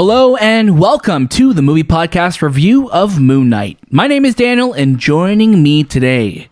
Hello and welcome to the movie podcast review of Moon Knight. My name is Daniel, and joining me today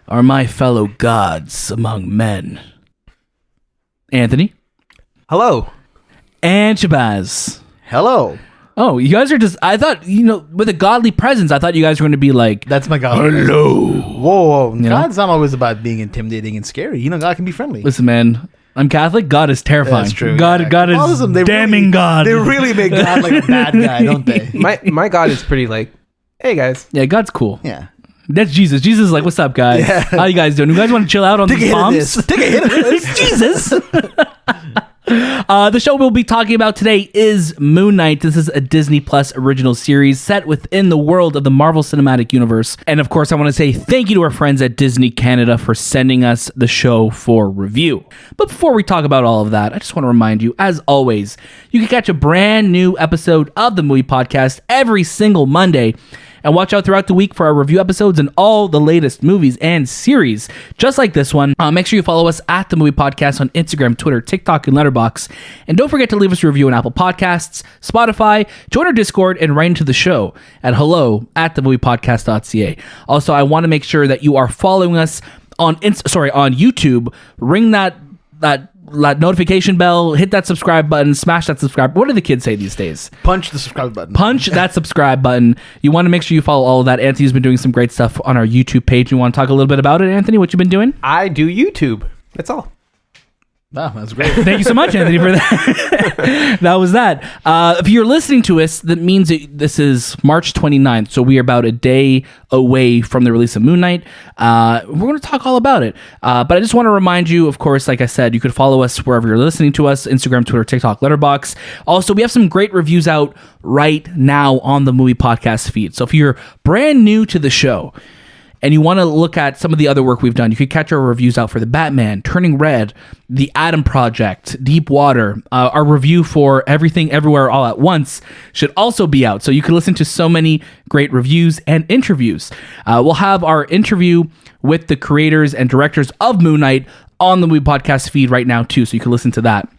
are my fellow gods among men. Anthony. Hello. And Shahbaz. Hello. Oh, you guys are just, I thought, with a godly presence, I thought you guys were going to be like, That's my God. hello. Whoa. know? God's not always about being intimidating and scary. God can be friendly. Listen, man, I'm Catholic. God is terrifying. That's true. God is Catholicism, they damning really, God. They really make God like a bad guy, don't they? My God is pretty like, hey guys. Yeah, God's cool. Yeah. That's Jesus. Jesus is like, what's up, guys? Yeah. How you guys doing? You guys want to chill out on Take a these hit of bombs? this. Take a hit of this. Jesus. The show we'll be talking about today is Moon Knight. This is a Disney Plus original series set within the world of the Marvel Cinematic Universe. And of course, I want to say thank you to our friends at Disney Canada for sending us the show for review. But before we talk about all of that, I just want to remind you, as always, you can catch a brand new episode of the Movie Podcast every single Monday. And watch out throughout the week for our review episodes and all the latest movies and series, just like this one. Make sure you follow us at The Movie Podcast on Instagram, Twitter, TikTok, and Letterboxd. And don't forget to leave us a review on Apple Podcasts, Spotify, join our Discord, and write into the show at hello@TheMoviePodcast.ca. Also, I want to make sure that you are following us on YouTube. Ring that notification bell, hit that subscribe button, smash that subscribe. What do the kids say these days? Punch the subscribe button. Punch that subscribe button. You want to make sure you follow all of that. Anthony's been doing some great stuff on our YouTube page. You want to talk a little bit about it, Anthony? What you've been doing? I do YouTube. That's all. Wow, that's great. Thank you so much, Anthony, for that. That was that. If you're listening to us, that means this is March 29th, so we are about a day away from the release of Moon Knight. We're going to talk all about it. But I just want to remind you, of course, like I said, you could follow us wherever you're listening to us, Instagram, Twitter, TikTok, Letterboxd. Also, we have some great reviews out right now on the Movie Podcast feed. So if you're brand new to the show, and you want to look at some of the other work we've done, you could catch our reviews out for The Batman, Turning Red, The Atom Project, Deep Water. Our review for Everything Everywhere All at Once should also be out. So you can listen to so many great reviews and interviews. We'll have our interview with the creators and directors of Moon Knight on the Movie Podcast feed right now too, so you can listen to that.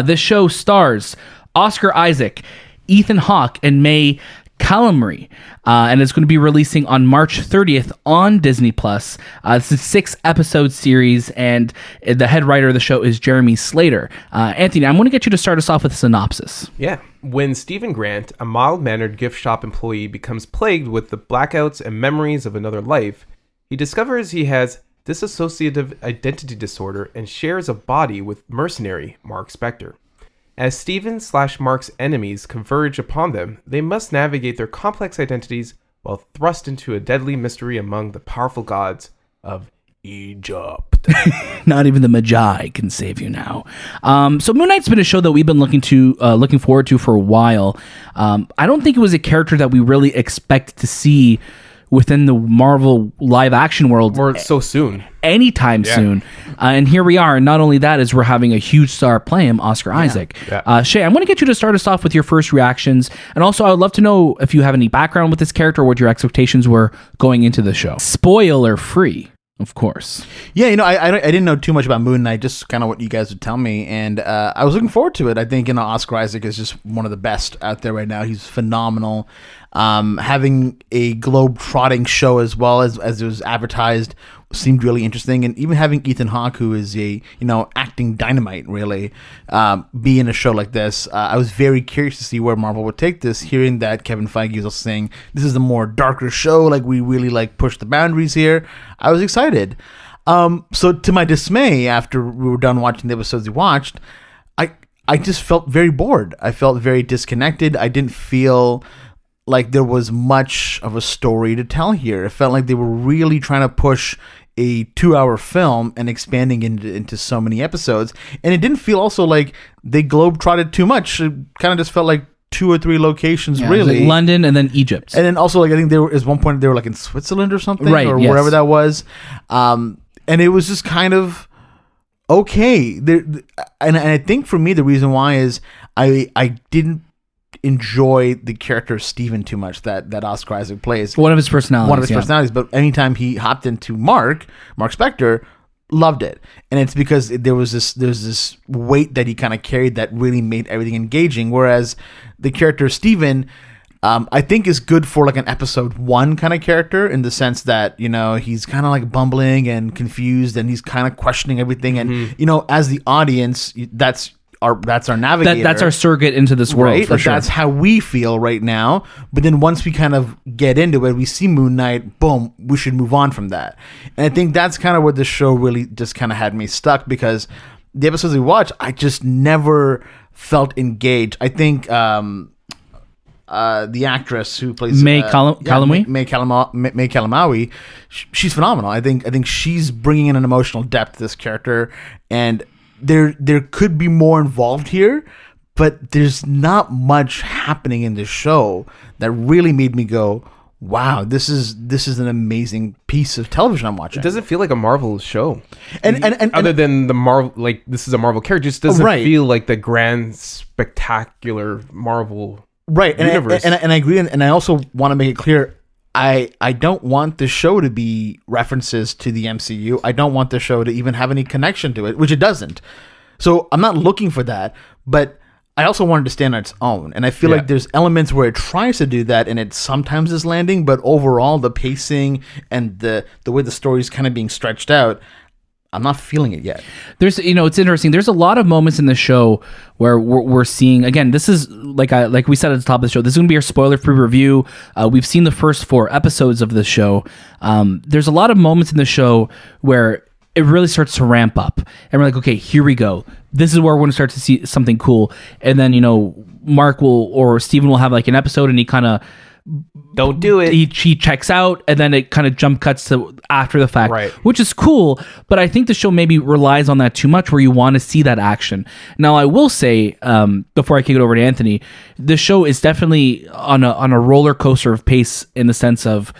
This show stars Oscar Isaac, Ethan Hawke, and May Calamawy, and it's going to be releasing on March 30th on Disney Plus. This is a 6-episode series, and the head writer of the show is Jeremy Slater. Anthony, I'm going to get you to start us off with a synopsis. Yeah. When Stephen Grant, a mild-mannered gift shop employee, becomes plagued with the blackouts and memories of another life, he discovers he has dissociative identity disorder and shares a body with mercenary Marc Spector. As Stephen/Mark's enemies converge upon them, they must navigate their complex identities while thrust into a deadly mystery among the powerful gods of Egypt. Not even the Magi can save you now. So Moon Knight's been a show that we've been looking forward to for a while. I don't think it was a character that we really expect to see within the Marvel live action world Or so soon. anytime soon. And here we are. And not only that, is we're having a huge star play him, Oscar Isaac. Yeah. Shay, I'm going to get you to start us off with your first reactions. And also, I would love to know if you have any background with this character, or what your expectations were going into the show. Spoiler free, of course. Yeah, I didn't know too much about Moon Knight, just kind of what you guys would tell me, and I was looking forward to it. I think Oscar Isaac is just one of the best out there right now. He's phenomenal. Having a globe-trotting show as well as it was advertised seemed really interesting, and even having Ethan Hawke, who is a acting dynamite, really, be in a show like this. I was very curious to see where Marvel would take this. Hearing that Kevin Feige was also saying this is a more darker show, like we really push the boundaries here, I was excited. So to my dismay, after we were done watching the episodes we watched, I just felt very bored. I felt very disconnected. I didn't feel like there was much of a story to tell here. It felt like they were really trying to push a 2-hour film and expanding into so many episodes. And it didn't feel also like they globe-trotted too much. It kind of just felt like 2 or 3 locations, really. Like London and then Egypt. And then also, I think at one point they were in Switzerland or something, right, or yes. wherever that was. And it was just kind of okay. And I think for me, the reason why is I didn't enjoy the character of Stephen too much that Oscar Isaac plays. One of his personalities. But anytime he hopped into Marc Spector, loved it, and it's because there's this weight that he kind of carried that really made everything engaging. Whereas the character Steven, I think is good for like an episode 1 kind of character, in the sense that, you know, he's kind of like bumbling and confused, and he's kind of questioning everything, and you know, as the audience, that's our navigator. That's our surrogate into this world, right? for Like, sure. that's how we feel right now. But then once we kind of get into it, we see Moon Knight, boom, we should move on from that. And I think that's kind of where the show really just kind of had me stuck, because the episodes we watched, I just never felt engaged. I think the actress who plays Calamawy? May Calamawy, she's phenomenal. I think she's bringing in an emotional depth to this character, and there could be more involved here, but there's not much happening in this show that really made me go, wow, this is an amazing piece of television I'm watching. It doesn't feel like a Marvel show. And other than the Marvel, like, this is a Marvel character, it just doesn't Right. feel like the grand, spectacular Marvel right, universe. and I agree, and I also want to make it clear, I don't want the show to be references to the MCU. I don't want the show to even have any connection to it, which it doesn't. So I'm not looking for that, but I also wanted to stand on its own. And I feel like there's elements where it tries to do that, and it sometimes is landing, but overall the pacing and the way the story is kind of being stretched out, I'm not feeling it yet. There's, you know, it's interesting. There's a lot of moments in the show where we're seeing, again, this is like we said at the top of the show, this is going to be our spoiler-free review. We've seen the first 4 episodes of the show. There's a lot of moments in the show where it really starts to ramp up, and we're like, okay, here we go. This is where we're going to start to see something cool. And then, you know, Mark or Steven will have like an episode, and he kind of don't do it. He checks out, and then it kind of jump cuts to after the fact, Right. which is cool. But I think the show maybe relies on that too much, where you want to see that action. Now, I will say, before I kick it over to Anthony, the show is definitely on a roller coaster of pace, in the sense of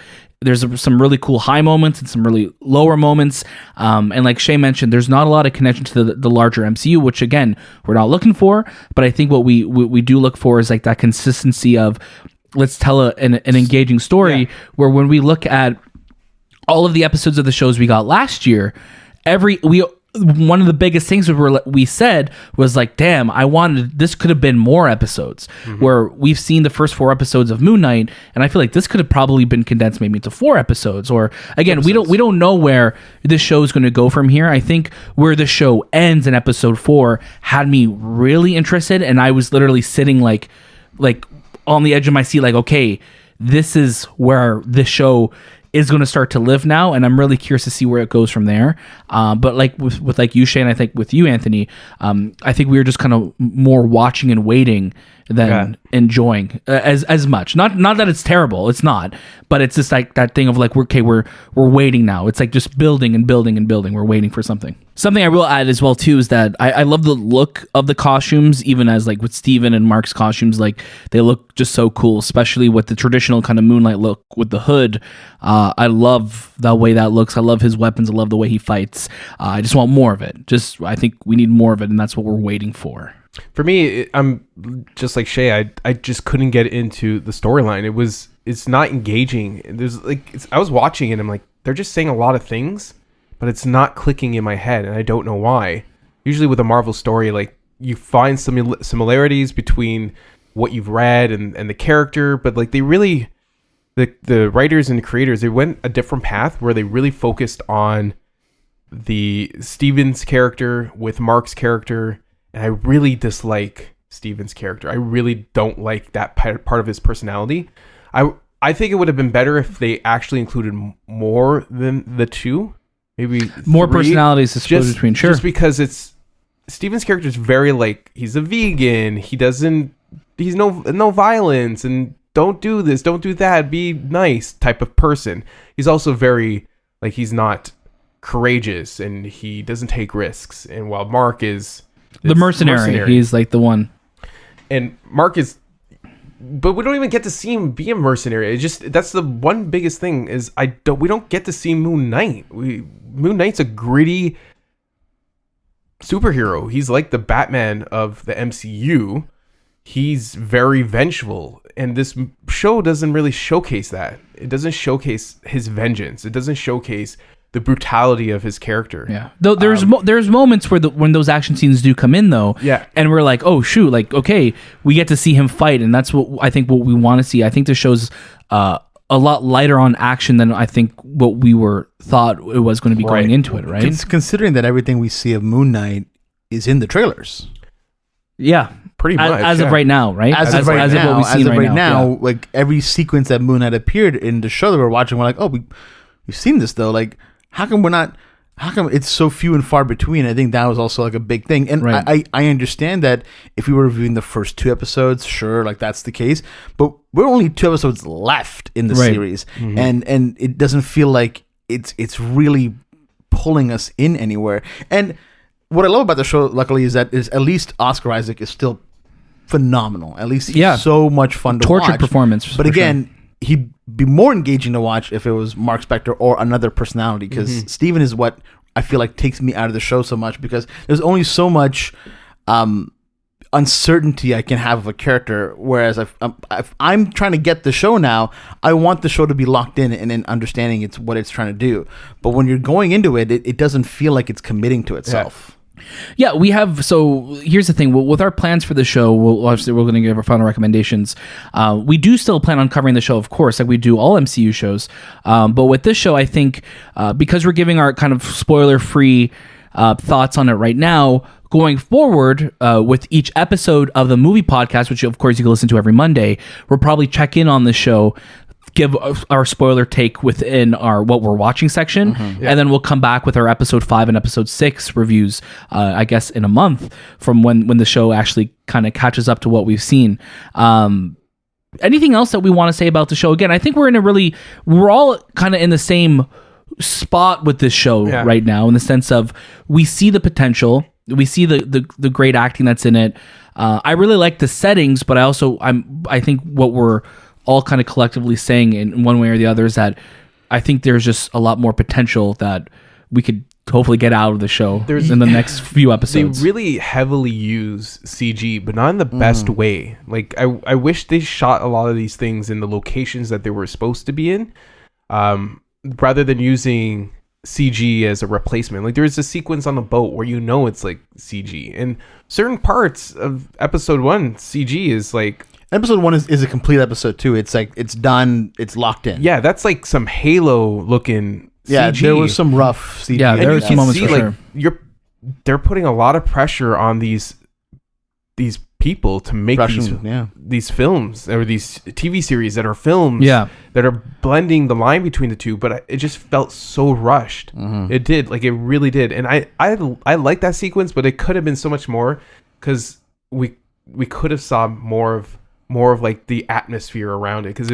there's some really cool high moments and some really lower moments. And like Shay mentioned, there's not a lot of connection to the larger MCU, which again, we're not looking for. But I think what we do look for is like that consistency of, let's tell an engaging story, where when we look at all of the episodes of the shows we got last year, one of the biggest things we said was like, damn, this could have been more episodes. Where we've seen the first 4 episodes of Moon Knight, and I feel like this could have probably been condensed maybe into 4 episodes. Or again, we don't know where this show is going to go from here. I think where the show ends in episode 4 had me really interested, and I was literally sitting like on the edge of my seat, like, okay, this is where this show is going to start to live now, and I'm really curious to see where it goes from there. But like with like you, Shane, I think with you, Anthony, I think we were just kind of more watching and waiting than enjoying as much. Not that it's terrible, it's not, but it's just like that thing of like, we're waiting now. It's like just building and building and building. We're waiting for something. Something I will add as well too is that I love the look of the costumes, even as like with Steven and Mark's costumes, like they look just so cool, especially with the traditional kind of Moonlight look with the hood. I love the way that looks. I love his weapons. I love the way he fights. I just want more of it. I think we need more of it, and that's what we're waiting for. For me, I'm just like Shay. I just couldn't get into the storyline. It's not engaging. I was watching it, and I'm like, they're just saying a lot of things, but it's not clicking in my head, and I don't know why. Usually with a Marvel story, like, you find some similarities between what you've read and the character, but like they really, the writers and the creators, they went a different path where they really focused on the Steven's character with Mark's character. And I really dislike Steven's character. I really don't like that part of his personality. I think it would have been better if they actually included more than the 2. Maybe more 3. personalities to split between. Sure. Just because Steven's character is very like, he's a vegan. He's no violence, and don't do this, don't do that, be nice type of person. He's also very like, he's not courageous, and he doesn't take risks. And while Mark is the mercenary. He's like the one. And Mark is, but we don't even get to see him be a mercenary. That's the one biggest thing is we don't get to see Moon Knight. Moon Knight's a gritty superhero. He's like the Batman of the MCU. He's very vengeful, and this show doesn't really showcase that. It doesn't showcase his vengeance. It doesn't showcase the brutality of his character. Yeah. Though there's moments where when those action scenes do come in though. Yeah. And we're like, oh shoot, like okay, we get to see him fight, and that's what we want to see. I think this show's a lot lighter on action than I think what we thought it was going to be going into it, right? Considering that everything we see of Moon Knight is in the trailers. Yeah. Pretty much. As of right now, right? As of right now, yeah. like every sequence that Moon Knight appeared in the show that we're watching, we're like, oh, we've seen this though. Like, how come it's so few and far between? I think that was also like a big thing. And right. I understand that if we were reviewing the first 2 episodes, sure, like that's the case. But we're only 2 episodes left in the series. Mm-hmm. And it doesn't feel like it's really pulling us in anywhere. And what I love about the show, luckily, is that at least Oscar Isaac is still phenomenal. At least he's so much fun to watch. Tortured performance. But again, he'd be more engaging to watch if it was Marc Spector or another personality, because Steven is what I feel like takes me out of the show so much, because there's only so much uncertainty I can have of a character, whereas if I'm trying to get the show now, I want the show to be locked in and in understanding what it's trying to do. But when you're going into it, it doesn't feel like it's committing to itself. Yeah, we have. So here's the thing. With our plans for the show, obviously we're going to give our final recommendations. We do still plan on covering the show, of course, like we do all MCU shows. But with this show, I think because we're giving our kind of spoiler-free thoughts on it right now, going forward with each episode of the movie podcast, which of course you can listen to every Monday, we'll probably check in on the show, give our spoiler take within our what we're watching section, and then we'll come back with our episode 5 and episode 6 reviews, I guess in a month from when the show actually kind of catches up to what we've seen. Anything else that we want to say about the show? Again, I think we're all kind of in the same spot with this show right now, in the sense of we see the potential, we see the great acting that's in it. I really like the settings, but I think what we're all kind of collectively saying in one way or the other is that I think there's just a lot more potential that we could hopefully get out of the show in the next few episodes. They really heavily use CG, but not in the best way. Like I wish they shot a lot of these things in the locations that they were supposed to be in, rather than using CG as a replacement. Like there's a sequence on the boat where it's like CG, and certain parts of episode 1 CG is like. Episode 1 is a complete episode too. It's like it's done. It's locked in. Yeah, that's like some Halo looking CG. Yeah, there was some rough CG. Yeah, there was some moments for sure. They're putting a lot of pressure on these people to make these films or these TV series that are films that are blending the line between the two. But it just felt so rushed. It did, like it really did. And I like that sequence, but it could have been so much more, because we could have saw more of like the atmosphere around it, because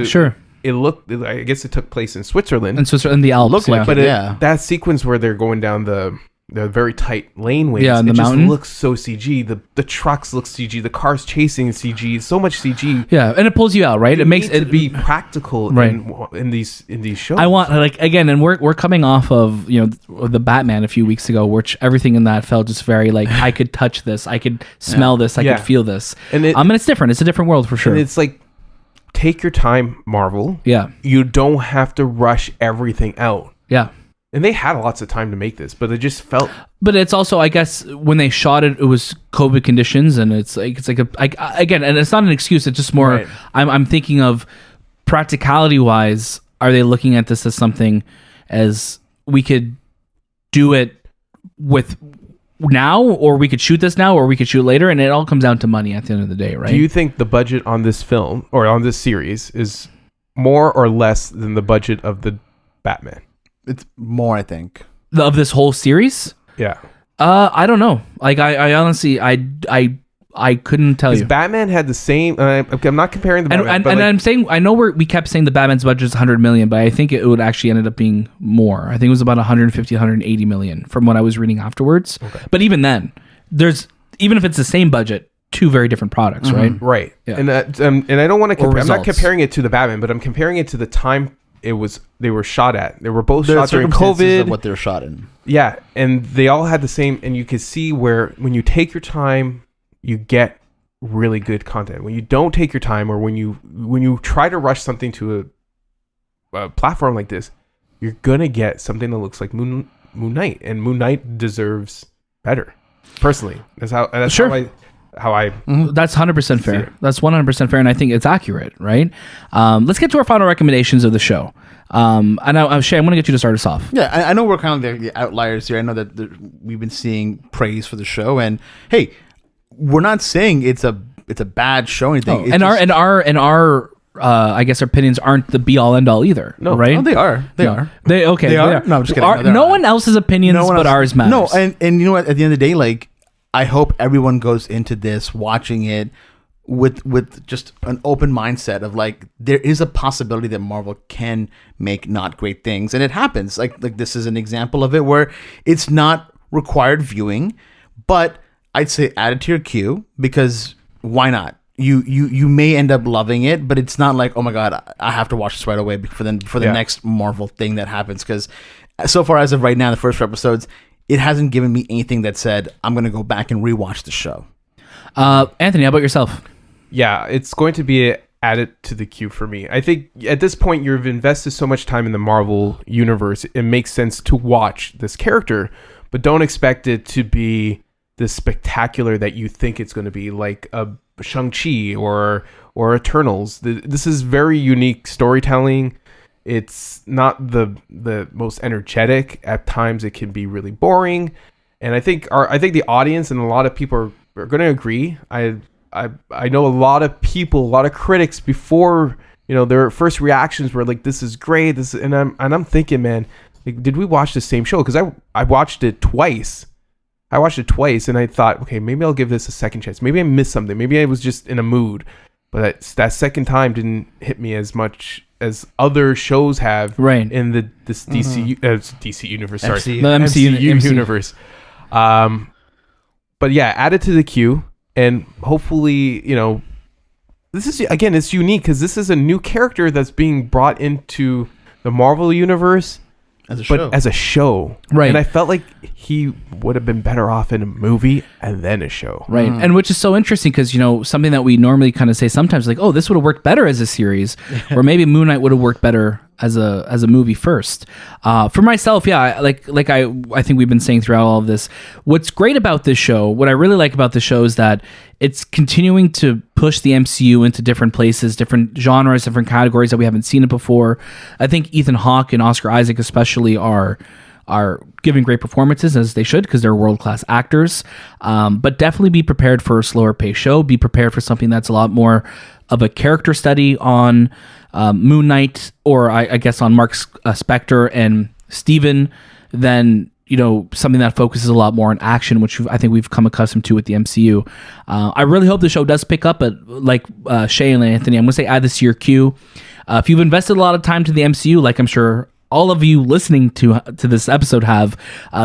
it looked, I guess it took place in Switzerland. In the Alps, looked like that sequence where they're going down the very tight laneways, in the it mountain, just looks so CG. The trucks look CG. The cars chasing CG. So much CG. Yeah, and it pulls you out, right? It makes it be practical, right, in these shows. I want, like, again, and we're coming off of the Batman a few weeks ago, which everything in that felt just very like I could touch this, I could smell this, I could feel this, and it's different. It's a different world for sure. And it's like, take your time, Marvel. Yeah, you don't have to rush everything out. Yeah. And they had lots of time to make this, but it just felt. But it's also, I guess, when they shot it, it was COVID conditions, and it's like again, and it's not an excuse. It's just more. Right. I'm thinking of practicality wise. Are they looking at this as something as we could do it with now, or we could shoot this now, or we could shoot later, and it all comes down to money at the end of the day, right? Do you think the budget on this film or on this series is more or less than the budget of the Batman? It's more, I think. Of this whole series? Yeah. I don't know. Like, I honestly, I couldn't tell you. Batman had the same. I'm not comparing the Batman, and I'm saying, I know we kept saying the Batman's budget is 100 million, but I think it would actually ended up being more. I think it was about 150, 180 million from what I was reading afterwards. Okay. But even then, even if it's the same budget, 2 very different products, right? Right. Yeah. And I don't want to compare. I'm not comparing it to the Batman, but I'm comparing it to the time they were shot at. They were both shot during COVID. Of what they were shot in. Yeah, and they all had the same. And you could see where when you take your time, you get really good content. When you don't take your time, or when you try to rush something to a platform like this, you're gonna get something that looks like Moon Knight, and Moon Knight deserves better. Personally, that's how That's 100% fair. That's 100% fair, and I think it's accurate, right? Let's get to our final recommendations of the show. And Shay, I'm going to get you to start us off. Yeah, I know we're kind of the outliers here. I know that we've been seeing praise for the show, and hey, we're not saying it's a bad show or anything. And our I guess our opinions aren't the be all end all either. No, right? No, they are. They are. They are. No, I'm just kidding. No one else's opinions but ours matters. No, and you know what? At the end of the day, like, I hope everyone goes into this watching it with just an open mindset of like, there is a possibility that Marvel can make not great things, and it happens. Like this is an example of it where it's not required viewing, but I'd say add it to your queue, because why not? You may end up loving it, but it's not like, oh my god, I have to watch this right away for the next Marvel thing that happens. Because so far as of right now, the first 4 episodes, it hasn't given me anything that said I'm going to go back and rewatch the show. Anthony, how about yourself? Yeah, it's going to be added to the queue for me. I think at this point you've invested so much time in the Marvel universe, it makes sense to watch this character, but don't expect it to be the spectacular that you think it's going to be, like a Shang-Chi or Eternals. This is very unique storytelling. It's not the most energetic. At times it can be really boring, and I think the audience and a lot of people are going to agree. I know a lot of people, a lot of critics before, their first reactions were like, "This is great." And I'm thinking, man, like, did we watch the same show? Because I watched it twice. And I thought, okay, maybe I'll give this a second chance. Maybe I missed something. Maybe I was just in a mood. But that second time didn't hit me as much as other shows have in this DC universe. Sorry, the MCU universe. But yeah, add it to the queue, and hopefully, this is, again, it's unique because this is a new character that's being brought into the Marvel universe. As a show. Right. And I felt like he would have been better off in a movie and then a show. Right. And which is so interesting because, something that we normally kind of say sometimes, like, oh, this would have worked better as a series, or maybe Moon Knight would have worked better as a movie first. For myself, yeah, like I think we've been saying throughout all of this, what's great about this show, what I really like about the show is that it's continuing to push the MCU into different places, different genres, different categories that we haven't seen it before. I think Ethan Hawke and Oscar Isaac especially are giving great performances, as they should, because they're world-class actors. But definitely be prepared for a slower paced show. Be prepared for something that's a lot more of a character study on Moon Knight, or I guess on Marc Spector and Steven, than something that focuses a lot more on action, which I think we've come accustomed to with the MCU. I really hope the show does pick up, but like Shay and Anthony, I'm going to say add this to your queue. If you've invested a lot of time to the MCU, like I'm sure all of you listening to this episode have,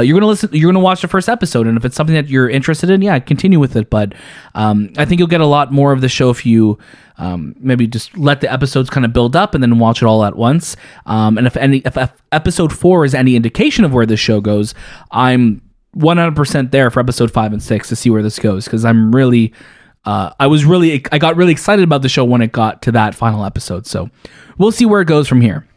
you're gonna watch the first episode, and if it's something that you're interested in, yeah, continue with it. But I think you'll get a lot more of the show if you maybe just let the episodes kind of build up and then watch it all at once. And if episode 4 is any indication of where this show goes, I'm 100% there for episode 5 and 6 to see where this goes, because I'm really I got really excited about the show when it got to that final episode. So we'll see where it goes from here.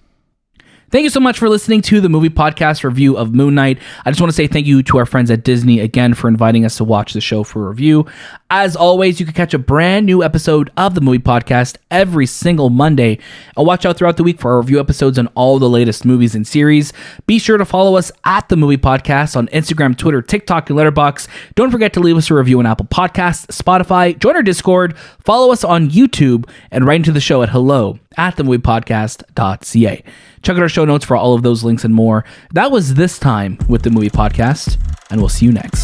Thank you so much for listening to the Movie Podcast review of Moon Knight. I just want to say thank you to our friends at Disney again for inviting us to watch the show for review. As always, you can catch a brand new episode of the Movie Podcast every single Monday. And watch out throughout the week for our review episodes on all the latest movies and series. Be sure to follow us at the Movie Podcast on Instagram, Twitter, TikTok, and Letterboxd. Don't forget to leave us a review on Apple Podcasts, Spotify, join our Discord, follow us on YouTube, and write into the show at hello@TheMoviePodcast.ca. Check out our show notes for all of those links and more. That was this time with the Movie Podcast, and we'll see you next.